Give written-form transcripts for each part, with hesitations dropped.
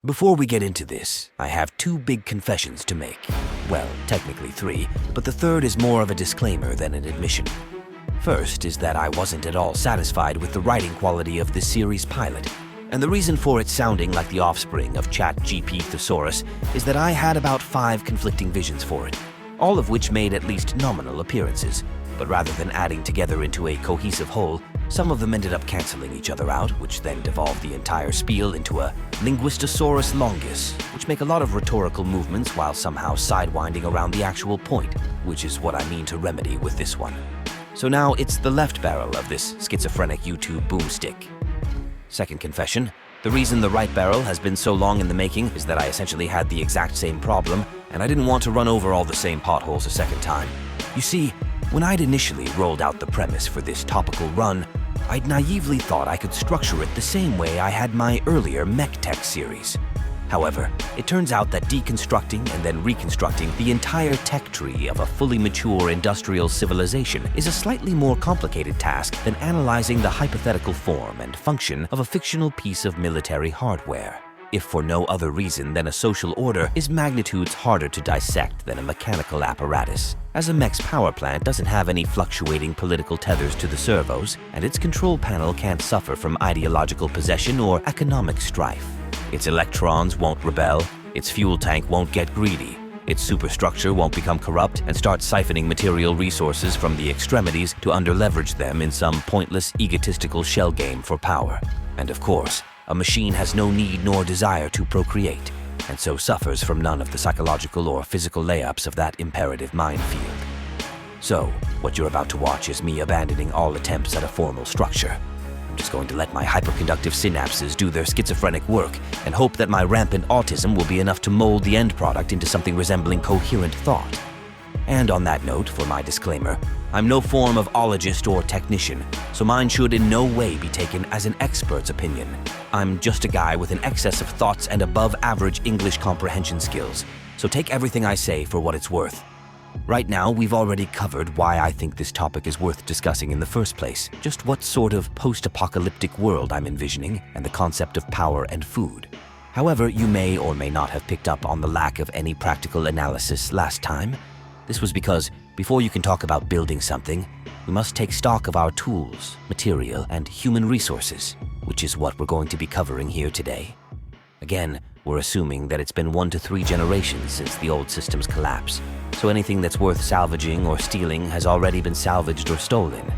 Before we get into this, I have two big confessions to make. Well, technically three, but the third is more of a disclaimer than an admission. First is that I wasn't at all satisfied with the writing quality of this series pilot. And the reason for it sounding like the offspring of ChatGPT Thesaurus is that I had about 5 conflicting visions for it, all of which made at least nominal appearances. But rather than adding together into a cohesive whole, some of them ended up canceling each other out, which then devolved the entire spiel into a Linguistosaurus longus, which make a lot of rhetorical movements while somehow sidewinding around the actual point, which is what I mean to remedy with this one. So now it's the left barrel of this schizophrenic YouTube boomstick. Second confession, the reason the right barrel has been so long in the making is that I essentially had the exact same problem, and I didn't want to run over all the same potholes a second time. You see, when I'd initially rolled out the premise for this topical run, I'd naively thought I could structure it the same way I had my earlier MechTech series. However, it turns out that deconstructing and then reconstructing the entire tech tree of a fully mature industrial civilization is a slightly more complicated task than analyzing the hypothetical form and function of a fictional piece of military hardware, if for no other reason than a social order is magnitudes harder to dissect than a mechanical apparatus, as a mech's power plant doesn't have any fluctuating political tethers to the servos, and its control panel can't suffer from ideological possession or economic strife. Its electrons won't rebel, its fuel tank won't get greedy, its superstructure won't become corrupt and start siphoning material resources from the extremities to underleverage them in some pointless egotistical shell game for power. And of course, a machine has no need nor desire to procreate, and so suffers from none of the psychological or physical layups of that imperative minefield. So, what you're about to watch is me abandoning all attempts at a formal structure. I'm just going to let my hyperconductive synapses do their schizophrenic work and hope that my rampant autism will be enough to mold the end product into something resembling coherent thought. And on that note, for my disclaimer, I'm no form of ologist or technician, so mine should in no way be taken as an expert's opinion. I'm just a guy with an excess of thoughts and above-average English comprehension skills, so take everything I say for what it's worth. Right now, we've already covered why I think this topic is worth discussing in the first place, just what sort of post-apocalyptic world I'm envisioning, and the concept of power and food. However, you may or may not have picked up on the lack of any practical analysis last time. This was because, before you can talk about building something, we must take stock of our tools, material, and human resources, which is what we're going to be covering here today. Again, we're assuming that it's been 1 to 3 generations since the old system's collapse, so anything that's worth salvaging or stealing has already been salvaged or stolen.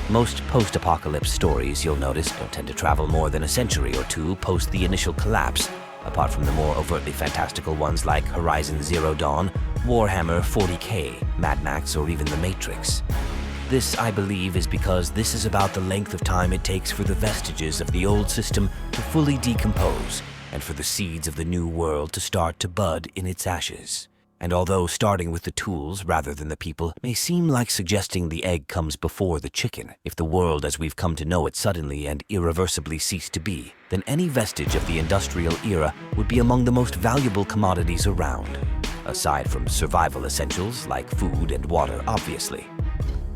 Most post-apocalypse stories, you'll notice, don't tend to travel more than a century or two post the initial collapse, apart from the more overtly fantastical ones like Horizon Zero Dawn, Warhammer 40K, Mad Max, or even The Matrix. This, I believe, is because this is about the length of time it takes for the vestiges of the old system to fully decompose, and for the seeds of the new world to start to bud in its ashes. And although starting with the tools rather than the people may seem like suggesting the egg comes before the chicken, if the world as we've come to know it suddenly and irreversibly ceased to be, then any vestige of the industrial era would be among the most valuable commodities around, aside from survival essentials like food and water, obviously.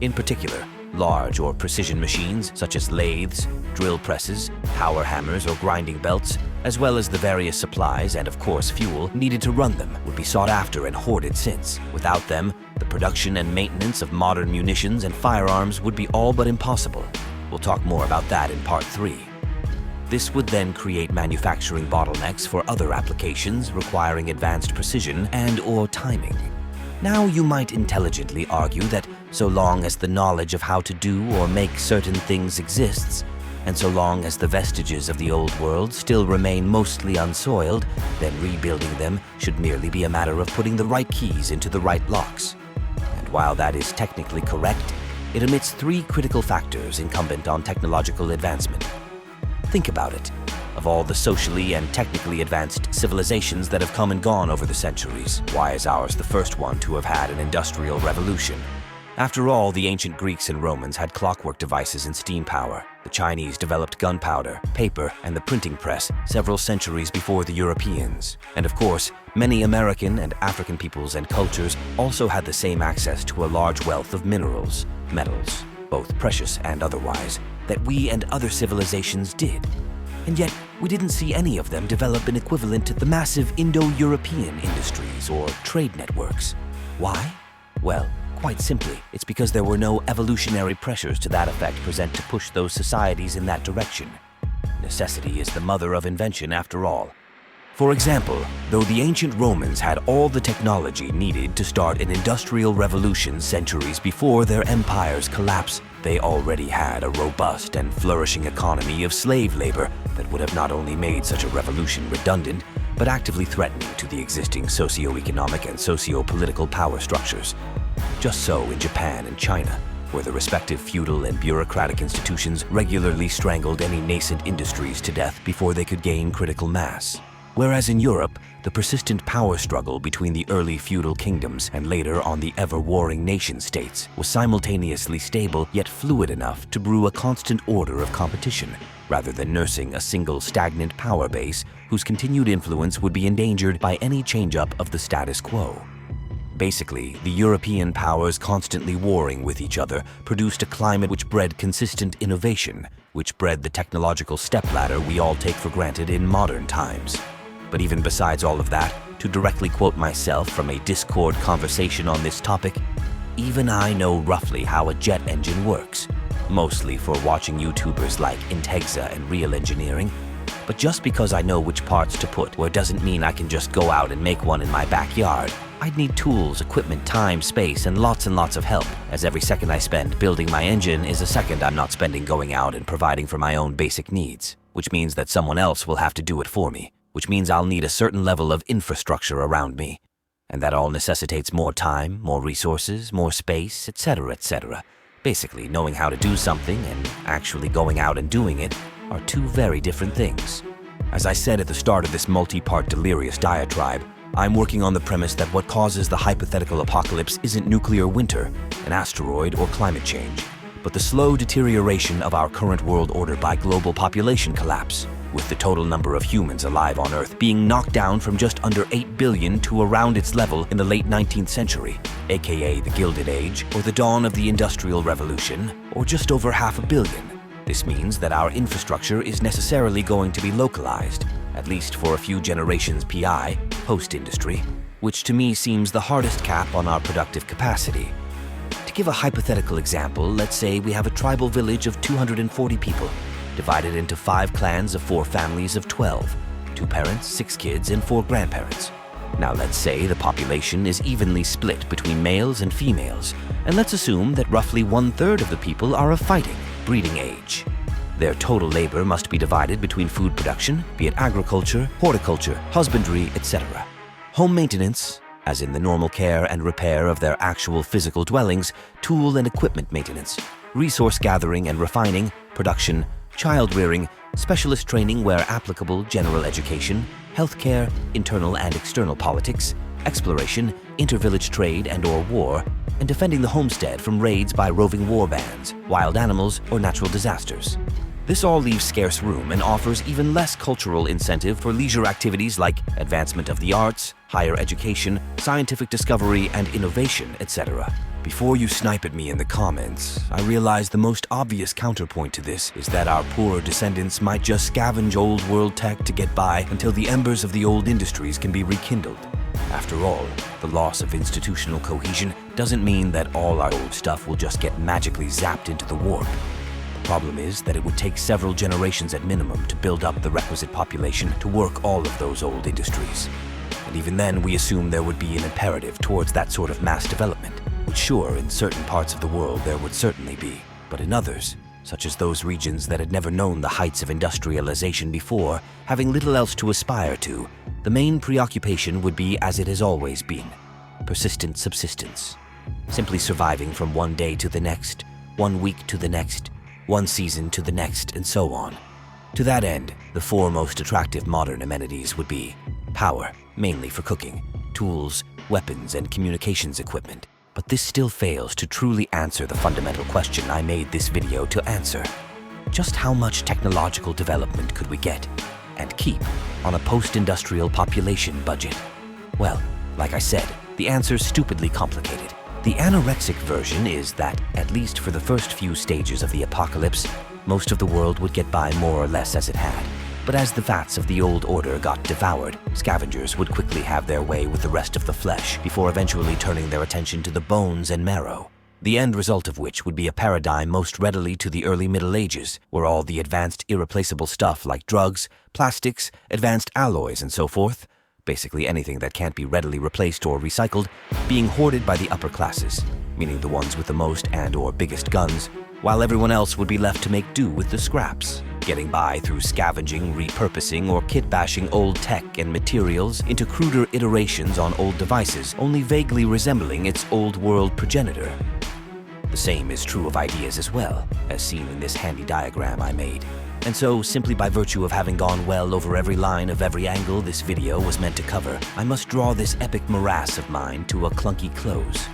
In particular, large or precision machines such as lathes, drill presses, power hammers, or grinding belts, as well as the various supplies and, of course, fuel needed to run them, would be sought after and hoarded since, without them, the production and maintenance of modern munitions and firearms would be all but impossible. We'll talk more about that in Part 3. This would then create manufacturing bottlenecks for other applications requiring advanced precision and/or timing. Now you might intelligently argue that so long as the knowledge of how to do or make certain things exists, and so long as the vestiges of the old world still remain mostly unsoiled, then rebuilding them should merely be a matter of putting the right keys into the right locks. And while that is technically correct, it omits 3 critical factors incumbent on technological advancement. Think about it. Of all the socially and technically advanced civilizations that have come and gone over the centuries, why is ours the first one to have had an industrial revolution? After all, the ancient Greeks and Romans had clockwork devices and steam power. The Chinese developed gunpowder, paper, and the printing press several centuries before the Europeans. And of course, many American and African peoples and cultures also had the same access to a large wealth of minerals, metals, both precious and otherwise, that we and other civilizations did. And yet, we didn't see any of them develop an equivalent to the massive Indo-European industries or trade networks. Why? Well, quite simply, it's because there were no evolutionary pressures to that effect present to push those societies in that direction. Necessity is the mother of invention after all. For example, though the ancient Romans had all the technology needed to start an industrial revolution centuries before their empire's collapse, they already had a robust and flourishing economy of slave labor that would have not only made such a revolution redundant, but actively threatening to the existing socio-economic and socio-political power structures. Just so in Japan and China, where the respective feudal and bureaucratic institutions regularly strangled any nascent industries to death before they could gain critical mass. Whereas in Europe, the persistent power struggle between the early feudal kingdoms and later on the ever-warring nation-states was simultaneously stable yet fluid enough to brew a constant order of competition, rather than nursing a single stagnant power base whose continued influence would be endangered by any change-up of the status quo. Basically, the European powers constantly warring with each other produced a climate which bred consistent innovation, which bred the technological stepladder we all take for granted in modern times. But even besides all of that, to directly quote myself from a Discord conversation on this topic, even I know roughly how a jet engine works, mostly for watching YouTubers like Integza and Real Engineering. But just because I know which parts to put where doesn't mean I can just go out and make one in my backyard. I'd need tools, equipment, time, space, and lots of help, as every second I spend building my engine is a second I'm not spending going out and providing for my own basic needs, which means that someone else will have to do it for me, which means I'll need a certain level of infrastructure around me. And that all necessitates more time, more resources, more space, etc., etc. Basically, knowing how to do something and actually going out and doing it are two very different things. As I said at the start of this multi-part delirious diatribe, I'm working on the premise that what causes the hypothetical apocalypse isn't nuclear winter, an asteroid, or climate change, but the slow deterioration of our current world order by global population collapse, with the total number of humans alive on Earth being knocked down from just under 8 billion to around its level in the late 19th century, aka the Gilded Age, or the dawn of the Industrial Revolution, or just over 500 million. This means that our infrastructure is necessarily going to be localized, at least for a few generations PI, post-industry, which to me seems the hardest cap on our productive capacity. To give a hypothetical example, let's say we have a tribal village of 240 people, divided into 5 clans of 4 families of 12, 2 parents, 6 kids, and 4 grandparents. Now let's say the population is evenly split between males and females, and let's assume that roughly 1/3 of the people are of fighting, breeding age. Their total labor must be divided between food production, be it agriculture, horticulture, husbandry, etc. Home maintenance, as in the normal care and repair of their actual physical dwellings, tool and equipment maintenance, resource gathering and refining, production, child rearing, specialist training where applicable, general education, healthcare, internal and external politics, exploration, inter-village trade and/or war, and defending the homestead from raids by roving war bands, wild animals, or natural disasters. This all leaves scarce room and offers even less cultural incentive for leisure activities like advancement of the arts, higher education, scientific discovery and innovation, etc. Before you snipe at me in the comments, I realize the most obvious counterpoint to this is that our poorer descendants might just scavenge old world tech to get by until the embers of the old industries can be rekindled. After all, the loss of institutional cohesion doesn't mean that all our old stuff will just get magically zapped into the warp. The problem is that it would take several generations at minimum to build up the requisite population to work all of those old industries. And even then, we assume there would be an imperative towards that sort of mass development, which sure, in certain parts of the world there would certainly be. But in others, such as those regions that had never known the heights of industrialization before, having little else to aspire to, the main preoccupation would be as it has always been: persistent subsistence. Simply surviving from one day to the next, one week to the next, one season to the next, and so on. To that end, the 4 most attractive modern amenities would be power, mainly for cooking, tools, weapons, and communications equipment. But this still fails to truly answer the fundamental question I made this video to answer. Just how much technological development could we get and keep on a post-industrial population budget? Well, like I said, the answer's stupidly complicated. The anorexic version is that, at least for the first few stages of the apocalypse, most of the world would get by more or less as it had. But as the fats of the old order got devoured, scavengers would quickly have their way with the rest of the flesh before eventually turning their attention to the bones and marrow. The end result of which would be a paradigm most readily to the early Middle Ages, where all the advanced irreplaceable stuff like drugs, plastics, advanced alloys, and so forth, basically anything that can't be readily replaced or recycled, being hoarded by the upper classes, meaning the ones with the most and/or biggest guns, while everyone else would be left to make do with the scraps, getting by through scavenging, repurposing, or kit-bashing old tech and materials into cruder iterations on old devices, only vaguely resembling its old-world progenitor. The same is true of ideas as well, as seen in this handy diagram I made. And so, simply by virtue of having gone well over every line of every angle this video was meant to cover, I must draw this epic morass of mine to a clunky close.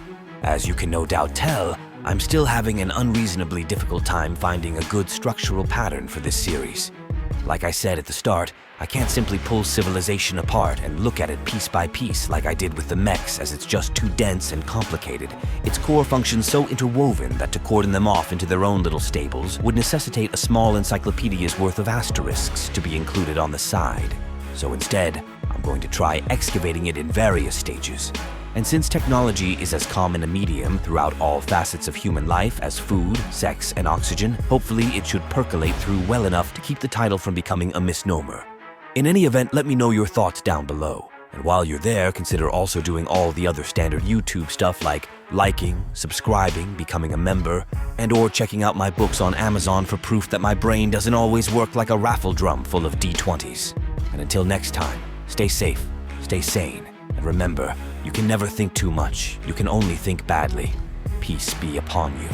As you can no doubt tell, I'm still having an unreasonably difficult time finding a good structural pattern for this series. Like I said at the start, I can't simply pull civilization apart and look at it piece by piece like I did with the mechs, as it's just too dense and complicated. Its core functions so interwoven that to cordon them off into their own little stables would necessitate a small encyclopedia's worth of asterisks to be included on the side. So instead, I'm going to try excavating it in various stages. And since technology is as common a medium throughout all facets of human life as food, sex, and oxygen, hopefully it should percolate through well enough to keep the title from becoming a misnomer. In any event, let me know your thoughts down below. And while you're there, consider also doing all the other standard YouTube stuff like liking, subscribing, becoming a member, and/or checking out my books on Amazon for proof that my brain doesn't always work like a raffle drum full of D20s. And until next time, stay safe, stay sane, and remember, you can never think too much. You can only think badly. Peace be upon you.